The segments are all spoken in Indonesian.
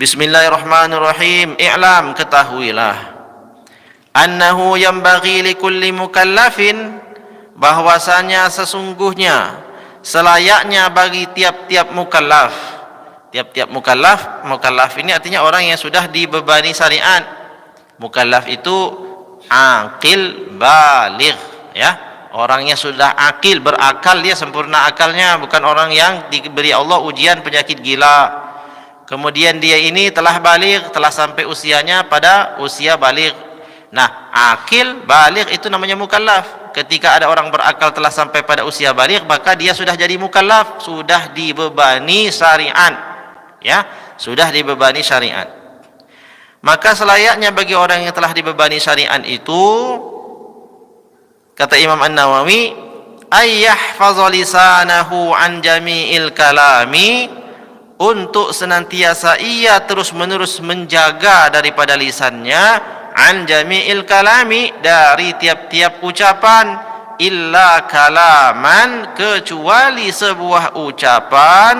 Bismillahirrahmanirrahim. I'lam, ketahuilah, annahu yanbaghi likulli mukallafin, bahwasanya sesungguhnya selayaknya bagi tiap-tiap mukallaf. Tiap-tiap mukallaf, mukallaf ini artinya orang yang sudah dibebani syariat. Mukallaf itu aqil baligh, ya. Orangnya sudah akil, berakal, dia sempurna akalnya, bukan orang yang diberi Allah ujian penyakit gila. Kemudian dia ini telah baligh, telah sampai usianya pada usia baligh. Nah, akil baligh itu namanya mukallaf. Ketika ada orang berakal telah sampai pada usia baligh, maka dia sudah jadi mukallaf, sudah dibebani syariat, ya, sudah dibebani syariat. Maka selayaknya bagi orang yang telah dibebani syariat itu, kata Imam An-Nawawi, ayyahfaza lisanahu an jami'il kalami, untuk senantiasa ia terus menerus menjaga daripada lisannya, an jami'il kalami, dari tiap-tiap ucapan, illa kalaman, kecuali sebuah ucapan,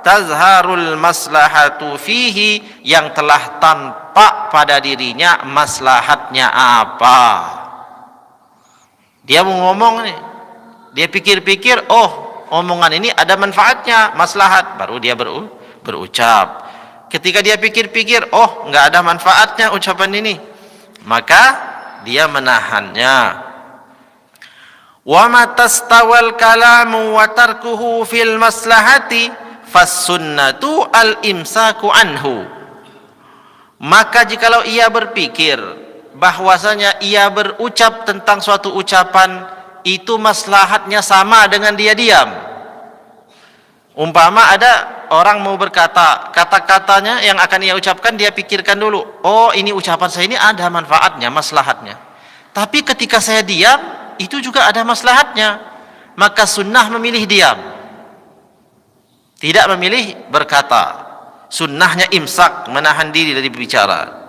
tazharul maslahatu fihi, yang telah tampak pada dirinya maslahatnya apa. Dia mau ngomong nih, dia pikir-pikir, oh omongan ini ada manfaatnya, maslahat, baru dia berucap. Ketika dia pikir-pikir, oh enggak ada manfaatnya ucapan ini, maka dia menahannya. Wa matastawal kalamu wa tarkuhu fil maslahati fas-sunnatu al-imsaku anhu. Maka jikalau ia berpikir bahwasanya ia berucap tentang suatu ucapan itu maslahatnya sama dengan dia diam. Umpama ada orang mau berkata, kata-katanya yang akan ia ucapkan dia pikirkan dulu, oh ini ucapan saya ini ada manfaatnya, maslahatnya. Tapi ketika saya diam, itu juga ada maslahatnya. Maka sunnah memilih diam, tidak memilih berkata. Sunnahnya imsak, menahan diri dari berbicara.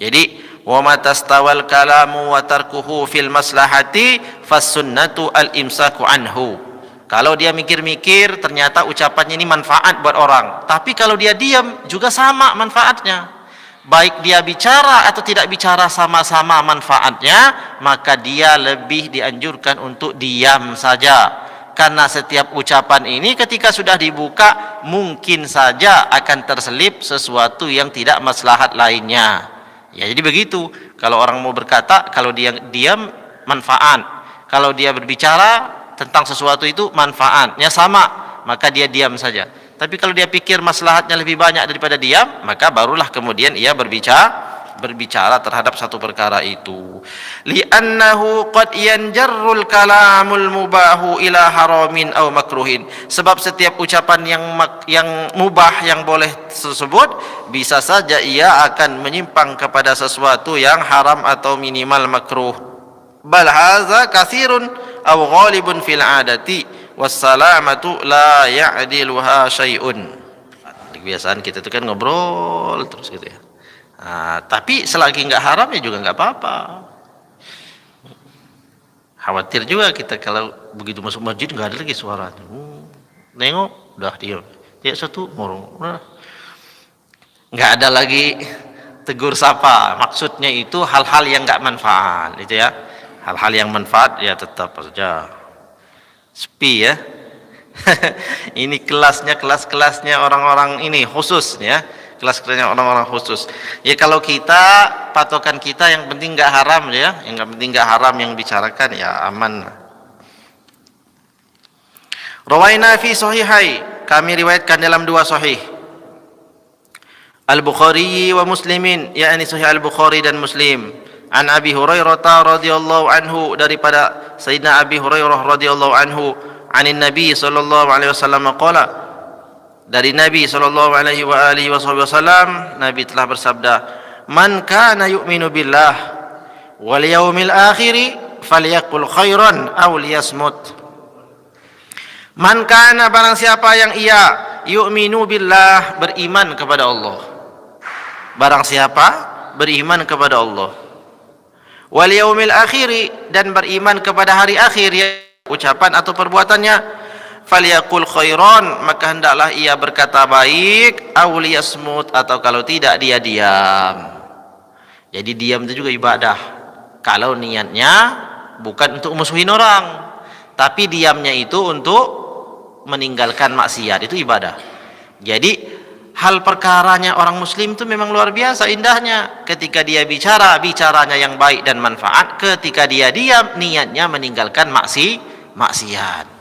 Jadi wa matastawal kalamu wa tarkuhu fil maslahati fas-sunnatu al-imsaku anhu. Kalau dia mikir-mikir, ternyata ucapannya ini manfaat buat orang, tapi kalau dia diam juga sama manfaatnya. Baik dia bicara atau tidak bicara, sama-sama manfaatnya, maka dia lebih dianjurkan untuk diam saja. Karena setiap ucapan ini ketika sudah dibuka, mungkin saja akan terselip sesuatu yang tidak maslahat lainnya. Ya, jadi begitu. Kalau orang mau berkata, kalau dia diam manfaat. Kalau dia berbicara tentang sesuatu itu manfaatnya sama, maka dia diam saja. Tapi kalau dia pikir maslahatnya lebih banyak daripada diam, maka barulah kemudian ia berbicara terhadap satu perkara itu. Li'annahu qad yanjarrul kalamul mubahu ila haramin aw makruhin. Sebab setiap ucapan yang mubah, yang boleh tersebut, bisa saja ia akan menyimpang kepada sesuatu yang haram atau minimal makruh. Bal hadza katsirun aw ghalibun fil adati wassalamatu la ya'diluha syai'un. Kebiasaan kita itu kan ngobrol terus gitu ya. Tapi selagi nggak haram ya juga nggak apa-apa. Khawatir juga kita kalau begitu masuk masjid nggak ada lagi suaranya. Nengok udah diam. Ya satu murung, nggak ada lagi tegur sapa. Maksudnya itu hal-hal yang nggak manfaat, itu ya. Hal-hal yang manfaat ya tetap saja. Sepi ya. Ini kelas-kelasnya orang-orang ini khusus ya. Kelas-kelasnya orang-orang khusus. Ya kalau kita, patokan kita yang penting nggak haram ya, yang penting nggak haram yang bicarakan ya aman. Rawaina fi sahihai, kami riwayatkan dalam dua sahih. Al-Bukhari wa Muslimin, yakni sahih Al-Bukhari dan Muslim. An Abi Hurairah radhiyallahu anhu, daripada Sayyidina Abi Hurairah radhiyallahu anhu, anin Nabi sallallahu alaihi wasallam qala, dari Nabi sallallahu alaihi wa alihi wasallam, Nabi telah bersabda, man kana yu'minu billah wal yaumil akhir falyaqul khairan aw liyasmut. Man kana, barang siapa yang ia yu'minu billah, beriman kepada Allah. Barang siapa beriman kepada Allah, wal yaumil akhir, dan beriman kepada hari akhir, ya ucapan atau perbuatannya, falyaqul khairan, maka hendaklah ia berkata baik, aw liyasmut, atau kalau tidak dia diam. Jadi diam itu juga ibadah. Kalau niatnya bukan untuk musuhin orang, tapi diamnya itu untuk meninggalkan maksiat, itu ibadah. Jadi hal perkaranya orang muslim itu memang luar biasa indahnya. Ketika dia bicara, bicaranya yang baik dan manfaat. Ketika dia diam, niatnya meninggalkan maksiat.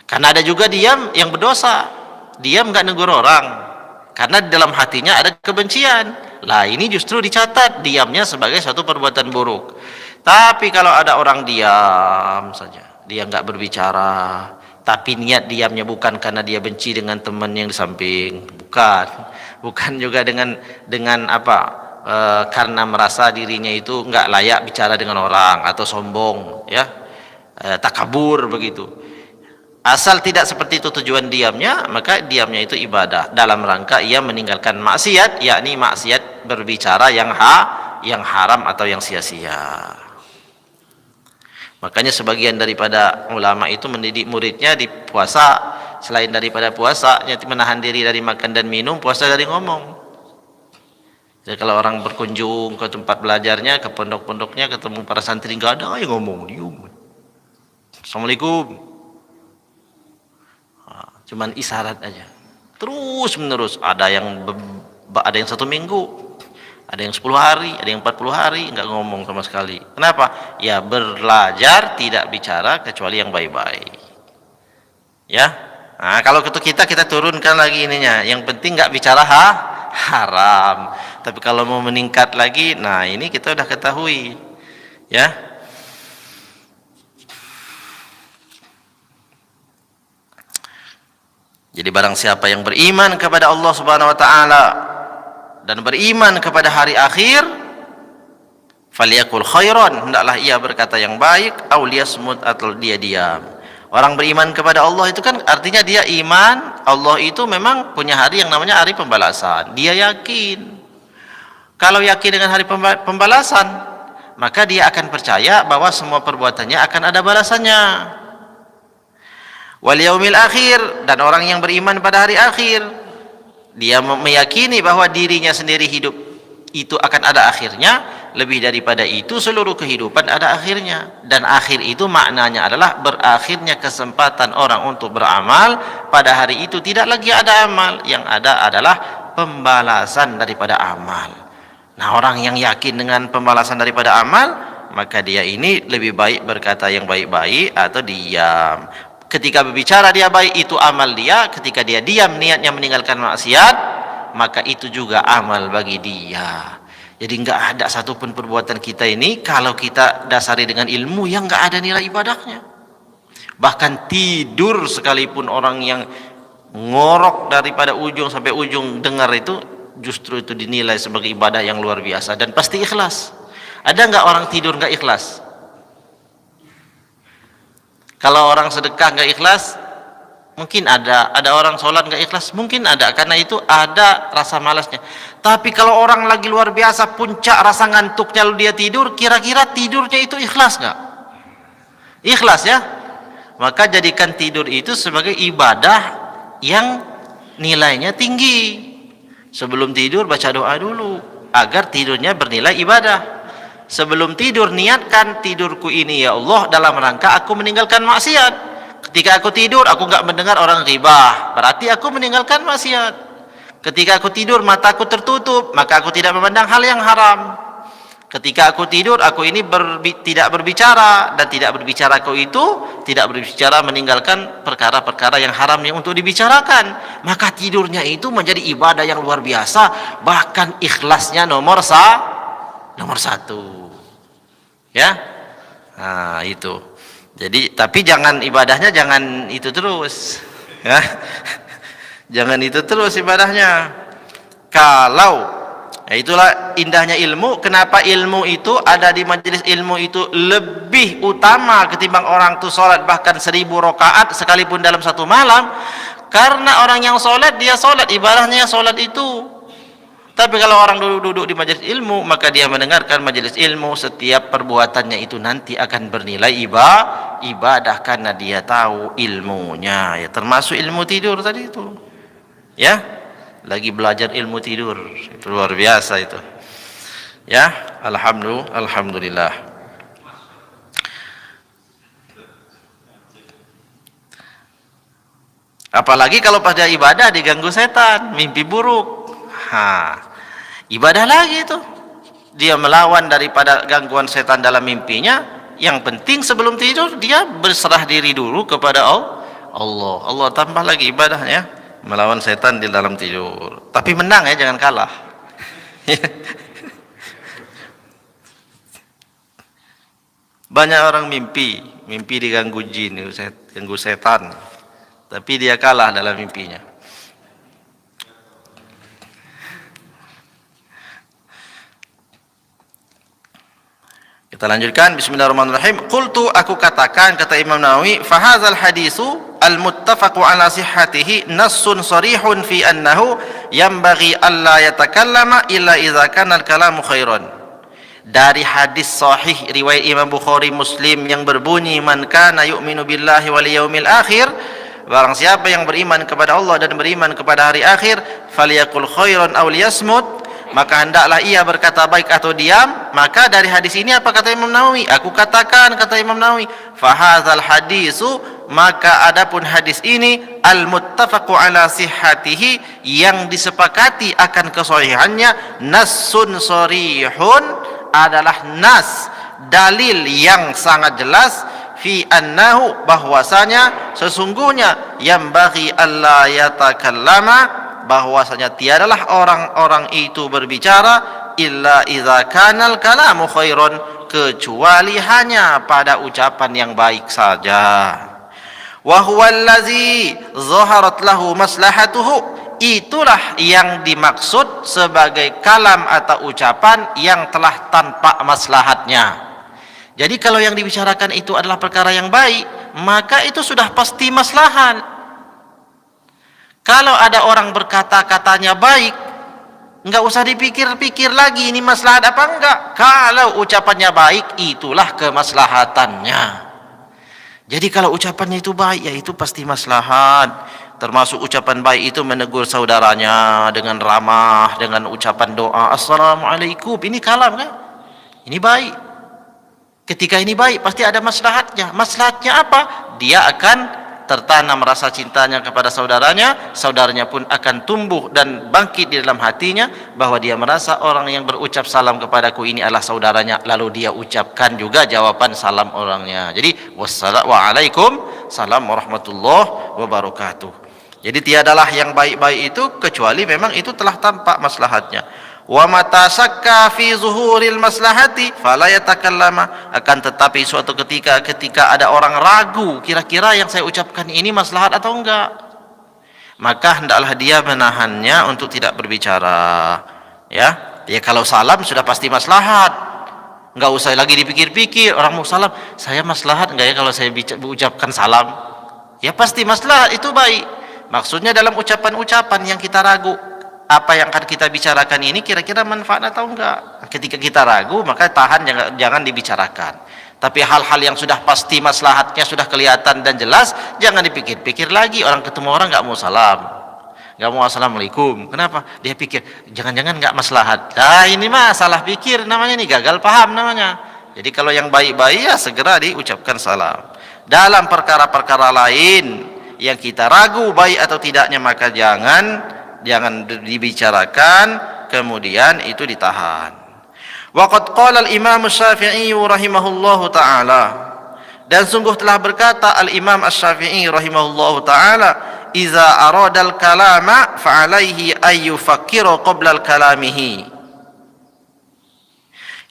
Karena ada juga diam yang berdosa, diam nggak negur orang karena di dalam hatinya ada kebencian. Lah ini justru dicatat diamnya sebagai suatu perbuatan buruk. Tapi kalau ada orang diam saja, dia nggak berbicara, tapi niat diamnya bukan karena dia benci dengan teman yang di samping, bukan juga dengan apa, karena merasa dirinya itu nggak layak bicara dengan orang atau sombong, ya, takabur begitu. Asal tidak seperti itu tujuan diamnya, maka diamnya itu ibadah dalam rangka ia meninggalkan maksiat, yakni maksiat berbicara yang haram atau yang sia-sia. Makanya sebagian daripada ulama itu mendidik muridnya di puasa, selain daripada puasa menahan diri dari makan dan minum, puasa dari ngomong. Jadi kalau orang berkunjung ke tempat belajarnya, ke pondok-pondoknya, ketemu para santri, nggak ada yang ngomong, diam. Assalamualaikum. Cuman isyarat aja, terus menerus. Ada yang 1 minggu, ada yang 10 hari, ada yang 40 hari nggak ngomong sama sekali. Kenapa? Ya belajar tidak bicara kecuali yang baik-baik, ya. Nah, kalau kita turunkan lagi ininya, yang penting nggak bicara haram. Tapi kalau mau meningkat lagi, nah ini kita udah ketahui, ya. Jadi barang siapa yang beriman kepada Allah Subhanahu wa taala dan beriman kepada hari akhir, falyaqul khairan, hendaklah ia berkata yang baik, aw liyasmut, atau dia diam. Orang beriman kepada Allah itu kan artinya dia iman Allah itu memang punya hari yang namanya hari pembalasan. Dia yakin. Kalau yakin dengan hari pembalasan, maka dia akan percaya bahwa semua perbuatannya akan ada balasannya. Wal yaumil akhir, dan orang yang beriman pada hari akhir, dia meyakini bahwa dirinya sendiri hidup itu akan ada akhirnya. Lebih daripada itu, seluruh kehidupan ada akhirnya, dan akhir itu maknanya adalah berakhirnya kesempatan orang untuk beramal. Pada hari itu tidak lagi ada amal, yang ada adalah pembalasan daripada amal. Nah, orang yang yakin dengan pembalasan daripada amal, maka dia ini lebih baik berkata yang baik-baik atau diam. Ketika berbicara dia baik, itu amal dia. Ketika dia diam, niatnya meninggalkan maksiat, maka itu juga amal bagi dia. Jadi nggak ada satupun perbuatan kita ini kalau kita dasari dengan ilmu yang nggak ada nilai ibadahnya. Bahkan tidur sekalipun orang yang ngorok daripada ujung sampai ujung dengar itu, justru itu dinilai sebagai ibadah yang luar biasa dan pasti ikhlas. Ada nggak orang tidur nggak ikhlas? Kalau orang sedekah nggak ikhlas, mungkin ada orang sholat nggak ikhlas, mungkin ada, karena itu ada rasa malasnya. Tapi kalau orang lagi luar biasa puncak rasa ngantuknya lalu dia tidur, kira-kira tidurnya itu ikhlas nggak? Ikhlas, ya. Maka jadikan tidur itu sebagai ibadah yang nilainya tinggi. Sebelum tidur baca doa dulu agar tidurnya bernilai ibadah. Sebelum tidur niatkan, tidurku ini ya Allah dalam rangka aku meninggalkan maksiat. Ketika aku tidur aku enggak mendengar orang ghibah, berarti aku meninggalkan maksiat. Ketika aku tidur mataku tertutup, maka aku tidak memandang hal yang haram. Ketika aku tidur aku ini tidak berbicara, dan tidak berbicara aku itu tidak berbicara meninggalkan perkara-perkara yang haram yang untuk dibicarakan. Maka tidurnya itu menjadi ibadah yang luar biasa, bahkan ikhlasnya nomor 1. Ya, nah itu. Jadi, tapi jangan ibadahnya jangan itu terus, ya. Jangan itu terus ibadahnya. Kalau, ya itulah indahnya ilmu. Kenapa ilmu itu ada di majelis ilmu itu lebih utama ketimbang orang tuh sholat bahkan 1000 rakaat sekalipun dalam satu malam? Karena orang yang sholat dia sholat ibadahnya sholat itu. Tapi kalau orang duduk di majelis ilmu, maka dia mendengarkan majelis ilmu, setiap perbuatannya itu nanti akan bernilai ibadah karena dia tahu ilmunya. Ya, termasuk ilmu tidur tadi itu. Ya, lagi belajar ilmu tidur, itu luar biasa itu. Ya, alhamdulillah. Apalagi kalau pada ibadah diganggu setan, mimpi buruk. Ibadah lagi itu. Dia melawan daripada gangguan setan dalam mimpinya. Yang penting sebelum tidur dia berserah diri dulu kepada Allah. Allah tambah lagi ibadahnya, melawan setan di dalam tidur. Tapi menang ya, jangan kalah. Banyak orang mimpi diganggu jin, ganggu setan. Tapi dia kalah dalam mimpinya. Kita lanjutkan. Bismillahirrahmanirrahim. Qultu, aku katakan, kata Imam Nawawi, fahadzal hadisu al-muttafaqu ala sihhatihi nassun sarihun fi annahu yanbaghi alla yatakallama illa idza kana al-kalamu khairan. Dari hadis sahih riwayat Imam Bukhari Muslim yang berbunyi, man kana yu'minu billahi wal yawmil akhir, barang siapa yang beriman kepada Allah dan beriman kepada hari akhir, falyaqul khairan aw liyasmut, maka hendaklah ia berkata baik atau diam. Maka dari hadis ini apa kata Imam Nawawi? Aku katakan, kata Imam Nawawi, fahadzal hadisu, maka adapun hadis ini al-muttafaqu ala sihhatihi, yang disepakati akan kesahihannya, nassun sharihun, adalah nas, dalil yang sangat jelas, fi annahu, bahwasanya sesungguhnya, yang bagi alla yatakallama, bahwasanya tiadalah orang-orang itu berbicara illa idza kanal kalamu khairan, kecuali hanya pada ucapan yang baik saja. Wa huwa allazi zaharat lahu maslahatuhu, itulah yang dimaksud sebagai kalam atau ucapan yang telah tampak maslahatnya. Jadi kalau yang dibicarakan itu adalah perkara yang baik, maka itu sudah pasti maslahat. Kalau ada orang berkata-katanya baik, enggak usah dipikir-pikir lagi ini maslahat apa enggak. Kalau ucapannya baik, itulah kemaslahatannya. Jadi kalau ucapannya itu baik, ya itu pasti maslahat. Termasuk ucapan baik itu menegur saudaranya dengan ramah, dengan ucapan doa, assalamualaikum, ini kalam kan? Ini baik. Ketika ini baik, pasti ada maslahatnya. Maslahatnya apa? Dia akan tertanam rasa cintanya kepada saudaranya, saudaranya pun akan tumbuh dan bangkit di dalam hatinya bahwa dia merasa orang yang berucap salam kepadaku ini adalah saudaranya, lalu dia ucapkan juga jawaban salam orangnya. Jadi wassalamualaikum salam warahmatullahi wabarakatuh. Jadi tiadalah yang baik-baik itu kecuali memang itu telah tampak maslahatnya. Wa mata syakka fi zuhuril maslahati fala yatakallama, akan tetapi suatu ketika ada orang ragu kira-kira yang saya ucapkan ini maslahat atau enggak, maka hendaklah dia menahannya untuk tidak berbicara. Ya kalau salam sudah pasti maslahat, enggak usah lagi dipikir-pikir. Orang mau salam, saya maslahat enggak ya kalau saya ucapkan salam? Ya pasti maslahat, itu baik. Maksudnya dalam ucapan-ucapan yang kita ragu, apa yang akan kita bicarakan ini kira-kira manfaat atau enggak. Ketika kita ragu, maka tahan, jangan dibicarakan. Tapi hal-hal yang sudah pasti maslahatnya sudah kelihatan dan jelas, jangan dipikir-pikir lagi. Orang ketemu orang enggak mau salam, enggak mau assalamualaikum. Kenapa? Dia pikir jangan-jangan enggak maslahat. Nah ini mah salah pikir namanya, nih gagal paham namanya. Jadi kalau yang baik-baik ya segera diucapkan salam. Dalam perkara-perkara lain yang kita ragu baik atau tidaknya, maka jangan dibicarakan, kemudian itu ditahan. Waqad qala al-Imam Asy-Syafi'i rahimahullahu taala, dan sungguh telah berkata al-Imam Asy-Syafi'i rahimahullahu taala, iza aradal kalama fa alaihi ay yufakkiru qabla al-kalamihi.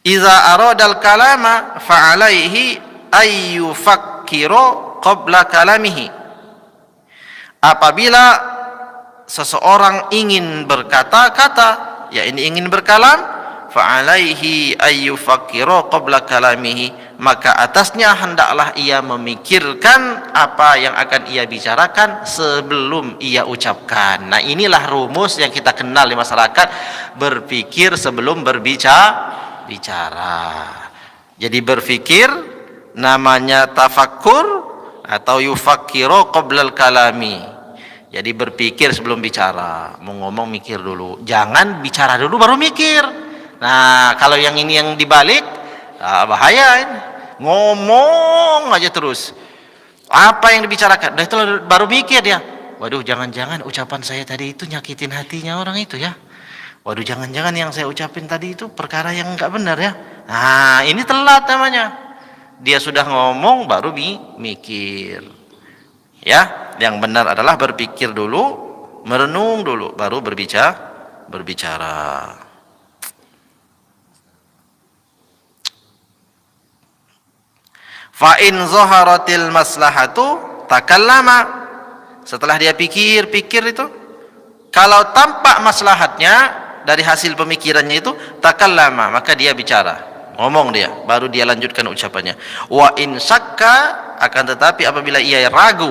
Iza aradal kalama fa alaihi ay yufakkiru qabla kalamihi. Apabila seseorang ingin berkata-kata, ya ini ingin berkalam, fa alaihi ay yufakkiru qabla kalamihi, maka atasnya hendaklah ia memikirkan apa yang akan ia bicarakan sebelum ia ucapkan. Nah, inilah rumus yang kita kenal di masyarakat, berpikir sebelum bicara. Jadi berpikir namanya tafakkur atau yufakkiru qablal kalami. Jadi berpikir sebelum bicara, mau ngomong mikir dulu, jangan bicara dulu baru mikir. Nah, kalau yang ini yang dibalik, bahaya ini. Ngomong aja terus. Apa yang dibicarakan? Nah, itu baru mikir dia. Waduh, jangan-jangan ucapan saya tadi itu nyakitin hatinya orang itu ya. Waduh, jangan-jangan yang saya ucapin tadi itu perkara yang enggak benar ya. Nah, ini telat namanya. Dia sudah ngomong baru mikir. Ya, yang benar adalah berpikir dulu, merenung dulu, baru berbicara. Fa in zaharatil maslahatu takallama. Setelah dia pikir itu, kalau tampak maslahatnya dari hasil pemikirannya itu, takallama, maka dia bicara, ngomong dia, baru dia lanjutkan ucapannya. Wa in syakka, akan tetapi apabila ia ragu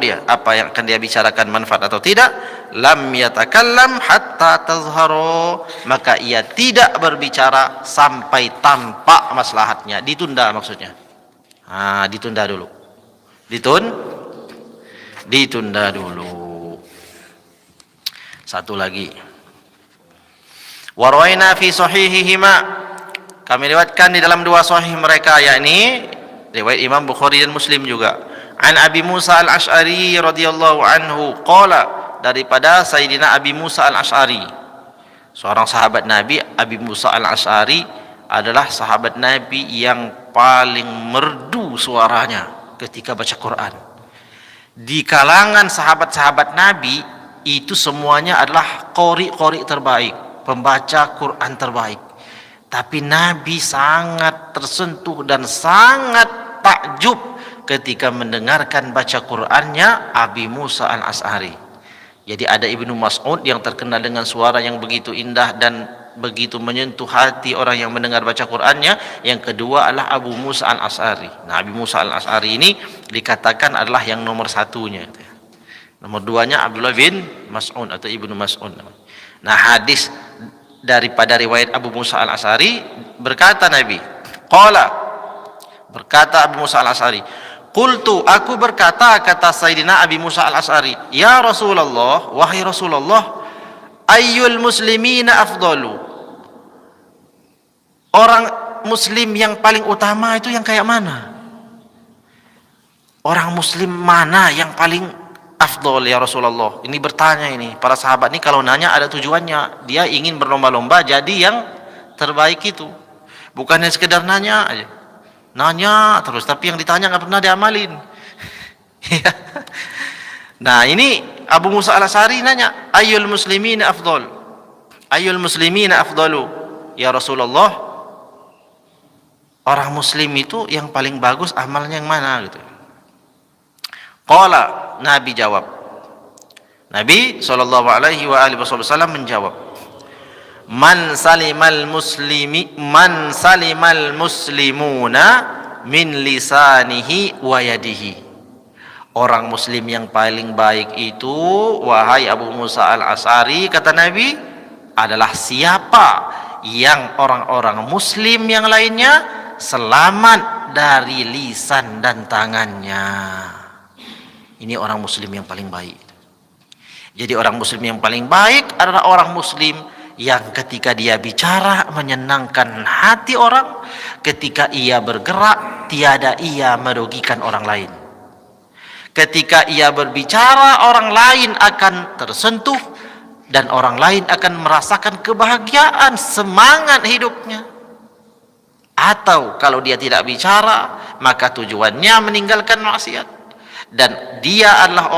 dia apa yang akan dia bicarakan manfaat atau tidak, lam yatakallam hatta tazharu, maka ia tidak berbicara sampai tampak maslahatnya, ditunda maksudnya. Ditunda dulu. Ditunda dulu. Satu lagi. Warwaina fi sahihihima, kami riwayatkan di dalam dua sahih mereka, yakni riwayat Imam Bukhari dan Muslim juga. An Abi Musa al-Ash'ari radhiyallahu anhu qala, daripada Sayyidina Abi Musa al-Ash'ari, seorang sahabat Nabi. Abi Musa al-Ash'ari adalah sahabat Nabi yang paling merdu suaranya ketika baca Quran. Di kalangan sahabat-sahabat Nabi itu semuanya adalah qori terbaik, pembaca Quran terbaik. Tapi Nabi sangat tersentuh dan sangat takjub ketika mendengarkan baca Qurannya Abi Musa al-Ash'ari. Jadi ada Ibnu Mas'ud yang terkenal dengan suara yang begitu indah dan begitu menyentuh hati orang yang mendengar baca Qurannya. Yang kedua adalah Abu Musa al-Ash'ari. Nah, Abi Musa al-Ash'ari ini dikatakan adalah yang nomor satunya. Nomor duanya Abdullah bin Mas'ud atau Ibnu Mas'ud. Nah, hadis daripada riwayat Abu Musa al-Ash'ari, berkata Nabi, berkata Abu Musa al-Ash'ari, qultu, aku berkata, kata Sayyidina Abi Musa al-Ash'ari, ya Rasulullah, wahai Rasulullah, ayyul muslimina afdalu, orang muslim yang paling utama itu yang kayak mana? Orang muslim mana yang paling afdol ya Rasulullah? Ini bertanya ini, para sahabat ini kalau nanya ada tujuannya, dia ingin berlomba-lomba jadi yang terbaik itu. Bukannya sekedar nanya aja, nanya terus, tapi yang ditanya nggak pernah diamalin. Nah, ini Abu Musa al-Ash'ari nanya, ayyul muslimina afdal, ayyul muslimina afdalu ya Rasulullah, orang muslim itu yang paling bagus amalnya yang mana gitu. Qala, Nabi jawab, Nabi sallallahu alaihi wa alihi wasallam menjawab, man salimal muslimuna min lisanihi wa yadihi. Orang muslim yang paling baik itu, wahai Abu Musa al-Ash'ari, kata Nabi, adalah siapa yang orang-orang muslim yang lainnya selamat dari lisan dan tangannya. Ini orang muslim yang paling baik. Jadi orang muslim yang paling baik adalah orang muslim yang ketika dia bicara menyenangkan hati orang, ketika ia bergerak tiada ia merugikan orang lain. Ketika ia berbicara, orang lain akan tersentuh dan orang lain akan merasakan kebahagiaan, semangat hidupnya. Atau kalau dia tidak bicara, maka tujuannya meninggalkan maksiat. Dan dia adalah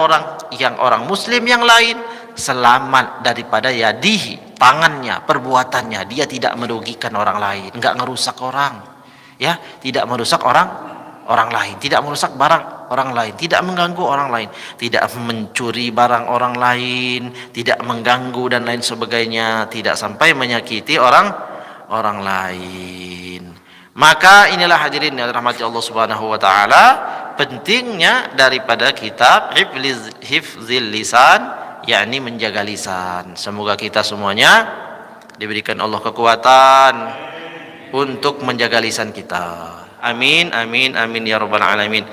orang muslim yang lain selamat daripada yadihi, tangannya, perbuatannya. Dia tidak merugikan orang lain, enggak ngerusak orang, ya, tidak merusak orang lain, tidak merusak barang orang lain, tidak mengganggu orang lain, tidak mencuri barang orang lain, tidak mengganggu dan lain sebagainya, tidak sampai menyakiti orang lain. Maka inilah hadirin yang dirahmati Allah Subhanahu wa taala, pentingnya daripada kitab Hifzil Lisan, yakni menjaga lisan. Semoga kita semuanya diberikan Allah kekuatan untuk menjaga lisan kita. Amin amin amin ya rabbal alamin.